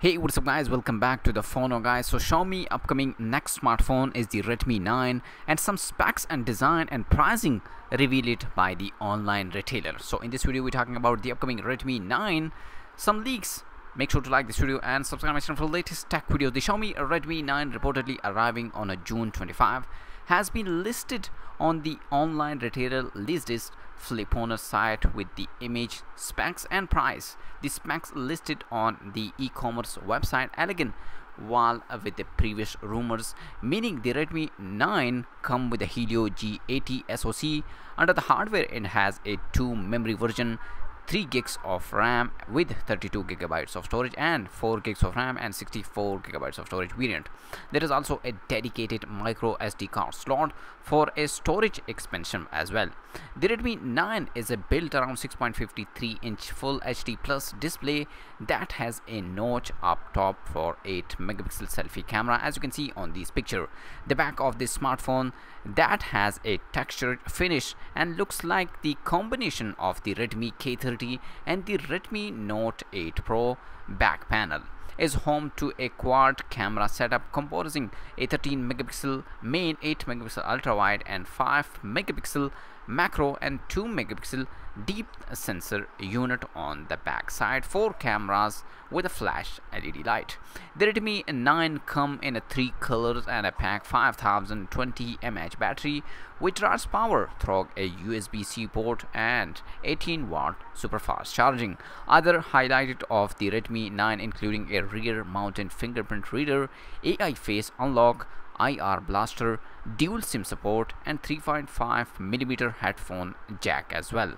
Hey, what's up guys, welcome back to the TheFonoGuy. So Xiaomi upcoming next smartphone is the Redmi 9 and some specs and design and pricing revealed by the online retailer. So in this video we're talking about the upcoming Redmi 9, some leaks. Make sure to like this video and subscribe to my channel for the latest tech videos. The Xiaomi Redmi 9 reportedly arriving on a June 25 has been listed on the online retailer list Flipona site with the image, specs and price. The specs listed on the e-commerce website Elegant, while with the previous rumors, meaning the Redmi 9 come with a Helio G80 SoC. Under the hardware it has a 2 memory version, 3 gigs of RAM with 32 gigabytes of storage and 4 gigs of RAM and 64 gigabytes of storage variant. There is also a dedicated micro SD card slot for a storage expansion as well. The Redmi 9 is a built around 6.53-inch Full HD Plus display that has a notch up top for 8 megapixel selfie camera, as you can see on this picture. The back of this smartphone that has a textured finish and looks like the combination of the Redmi K30 and the Redmi Note 8 Pro back panel. Is home to a quad camera setup comprising a 13 megapixel main, 8 megapixel ultra wide and 5 megapixel macro and 2 megapixel deep sensor unit on the back side, 4 cameras with a flash LED light. The Redmi 9 come in 3 colors and a pack 5020 mAh battery which draws power through a USB-C port and 18-watt super fast charging. Other highlighted of the Redmi 9 including a rear mounted fingerprint reader, AI face unlock, IR blaster, dual SIM support and 3.5mm headphone jack as well.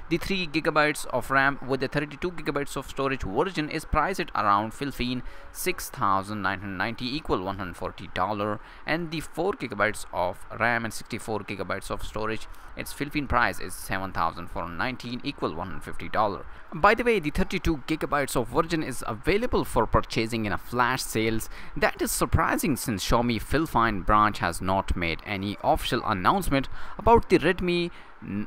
The 3 gigabytes of RAM with the 32 gigabytes of storage version is priced at around 6,990 equal $140, and the 4 gigabytes of RAM and 64 gigabytes of storage, its Philippine price is 7,419 equal $150. By the way, the 32 gigabytes of version is available for purchasing in a flash sales. That is surprising since Xiaomi Philippine branch has not made any official announcement about the Redmi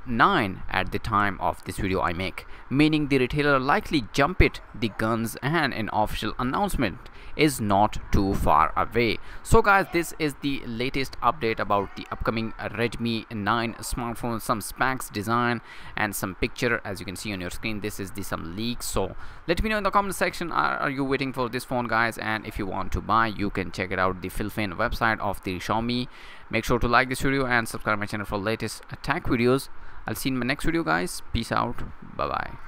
9 at the time of this video I make, meaning the retailer likely jumped the guns and an official announcement is not too far away. So guys, this is the latest update about the upcoming Redmi 9 smartphone, some specs, design and some picture. As you can see on your screen, this is some leaks. So let me know in the comment section, are you waiting for this phone guys, and if you want to buy you can check it out the Philippine website of the Xiaomi. Make sure to like this video and subscribe my channel for latest tech videos. I'll see you in my next video guys. Peace out. Bye bye.